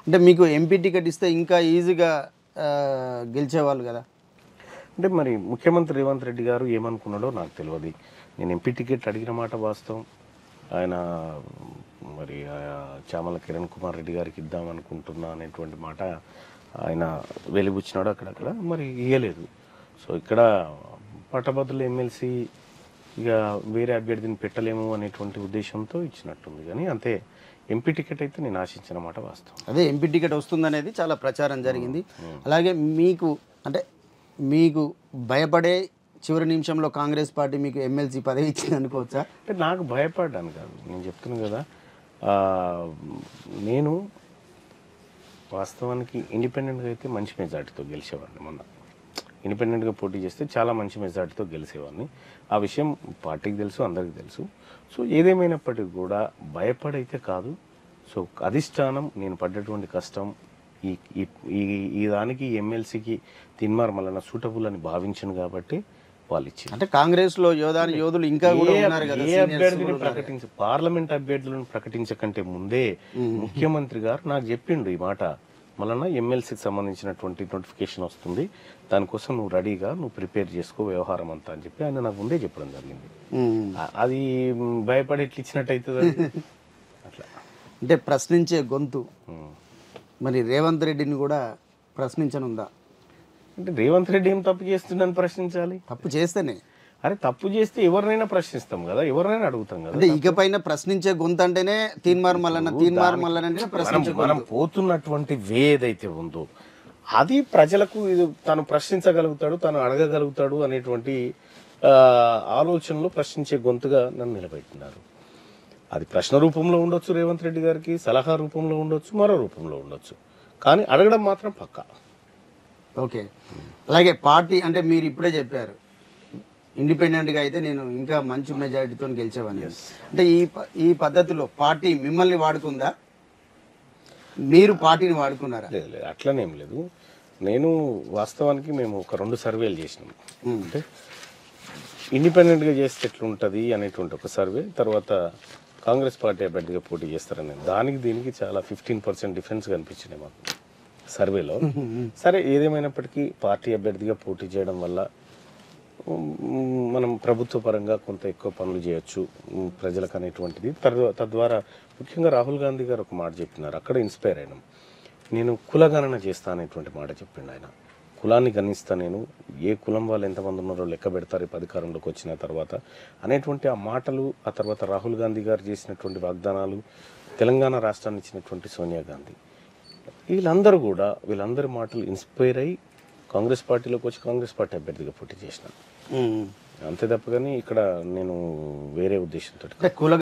అంటే మీకు MP ticket ఇస్తే ఇంకా ఈజీగా గెలిచేవాళ్ళు కదా. అంటే మరి ముఖ్యమంత్రి రేవంత్ రెడ్డి గారు ఏమనుకున్నాడో నాకు తెలియదు. నేను ఎంపీ టికెట్ అడిగిన మాట వాస్తవం. ఆయన మరి చామల కిరణ్ కుమార్ రెడ్డి గారికి ఇద్దామనుకుంటున్నా అనేటువంటి మాట ఆయన వెలిబుచ్చినాడు అక్కడక్కడ, మరి ఇయ్యలేదు. సో ఇక్కడ పట్టభద్రుల ఎమ్మెల్సీ ఇక వేరే అభ్యర్థిని పెట్టలేము అనేటువంటి ఉద్దేశంతో ఇచ్చినట్టుంది. కానీ అంతే, ఎంపీ టికెట్ అయితే నేను ఆశించిన మాట వాస్తవం. అదే ఎంపీ టికెట్ వస్తుందనేది చాలా ప్రచారం జరిగింది. అలాగే మీకు భయపడే చివరి నిమిషంలో కాంగ్రెస్ పార్టీ మీకు ఎమ్మెల్సీ పదవి ఇచ్చింది అనుకోవచ్చా? అంటే నాకు భయపడ్డాను కాదు, నేను చెప్తున్నాను కదా, నేను వాస్తవానికి ఇండిపెండెంట్గా అయితే మంచి మెజార్టీతో గెలిచేవాడిని. మొన్న ఇండిపెండెంట్గా పోటీ చేస్తే చాలా మంచి మెజార్టీతో గెలిచేవాడిని. ఆ విషయం పార్టీకి తెలుసు, అందరికీ తెలుసు. సో ఏదేమైనప్పటికీ కూడా భయపడైతే కాదు. సో అధిష్టానం నేను పడ్డటువంటి కష్టం ఈ ఈ దానికి ఎమ్మెల్సీకి తిన్మార్ మల్లన్న సూటబుల్ అని భావించను కాబట్టి వాళ్ళు ఇచ్చింది. అంటే కాంగ్రెస్లో యోధులు ఇంకా కూడా ఉన్నారు కదా. ఏ అభ్యర్థిని పార్లమెంట్ అభ్యర్థులను ప్రకటించకంటే ముందే ముఖ్యమంత్రి గారు నాకు చెప్పిండు ఈ మాట, మళ్ళీ ఎమ్మెల్సీకి సంబంధించినటువంటి నోటిఫికేషన్ వస్తుంది, దానికోసం నువ్వు రెడీగా నువ్వు ప్రిపేర్ చేసుకో వ్యవహారం అంతా అని చెప్పి ఆయన నాకు ముందే చెప్పడం జరిగింది. అది భయపడి ఎట్లా ఇచ్చినట్టు అవుతుంది అట్లా. అంటే ప్రశ్నించే గొంతు మరి రేవంత్ రెడ్డిని కూడా ప్రశ్నించనుందా? అంటే రేవంత్ రెడ్డి ఏం తప్పు చేస్తుందని ప్రశ్నించాలి? తప్పు చేస్తేనే. అరే తప్పు చేస్తే ఎవరినైనా ప్రశ్నిస్తాం కదా, ఎవరినైనా అడుగుతాం కదా. అంటే ఇకపైన ప్రశ్నించే గొంతు అంటేనే తీన్మార్ మల్లన్న అంటే ప్రశ్నించే మనం పోతున్నటువంటి వే ఏదైతే ఉందో అది ప్రజలకు తను ప్రశ్నించగలుగుతాడు, తను అడగగలుగుతాడు అనేటువంటి ఆలోచనలో ప్రశ్నించే గొంతుగా నన్ను నిలబెట్టినారు. అది ప్రశ్న రూపంలో ఉండొచ్చు, రేవంత్ రెడ్డి గారికి సలహా రూపంలో ఉండొచ్చు, మరో రూపంలో ఉండొచ్చు, కానీ అడగడం మాత్రం పక్కా. ఓకే. అలాగే పార్టీ అంటే మీరు ఇప్పుడే చెప్పారు ఇండిపెండెంట్గా అయితే నేను ఇంకా మంచి మెజారిటీతో గెలిచేవాడిని. అంటే ఈ పద్ధతిలో పార్టీ మిమ్మల్ని వాడుకుందా, మీరు పార్టీని వాడుకున్నారా? లేదు, అట్లనేం లేదు. నేను వాస్తవానికి మేము ఒక 2 సర్వేలు చేసినాము. అంటే ఇండిపెండెంట్గా చేస్తే ఎట్లుంటుంది అనేటువంటి ఒక సర్వే, తర్వాత కాంగ్రెస్ పార్టీ అభ్యర్థిగా పోటీ చేస్తారని, దానికి దీనికి చాలా 15% డిఫరెన్స్ కనిపించింది మాకు సర్వేలో. సరే ఏదేమైనప్పటికీ పార్టీ అభ్యర్థిగా పోటీ చేయడం వల్ల మనం ప్రభుత్వ పరంగా కొంత ఎక్కువ పనులు చేయొచ్చు ప్రజలకు అనేటువంటిది. తద్వారా ముఖ్యంగా రాహుల్ గాంధీ గారు ఒక మాట చెప్పినారు, అక్కడ ఇన్స్పైర్ అయినాం. నేను కులగణన చేస్తా అనేటువంటి మాట చెప్పిండు ఆయన. కులాన్ని గణిస్తా, నేను ఏ కులం వాళ్ళు ఎంతమంది ఉన్నారో లెక్క పెడతారు ఈ అధికారంలోకి వచ్చిన తర్వాత అనేటువంటి ఆ మాటలు, ఆ తర్వాత రాహుల్ గాంధీ గారు చేసినటువంటి వాగ్దానాలు, తెలంగాణ రాష్ట్రాన్ని ఇచ్చినటువంటి సోనియా గాంధీ, వీళ్ళందరి మాటలు ఇన్స్పైర్ అయ్యి కాంగ్రెస్ పార్టీలోకి వచ్చి కాంగ్రెస్ పార్టీ అభ్యర్థిగా పోటీ చేసినాను. అంతే తప్ప కానీ ఇక్కడ నేను వేరే ఉద్దేశంతో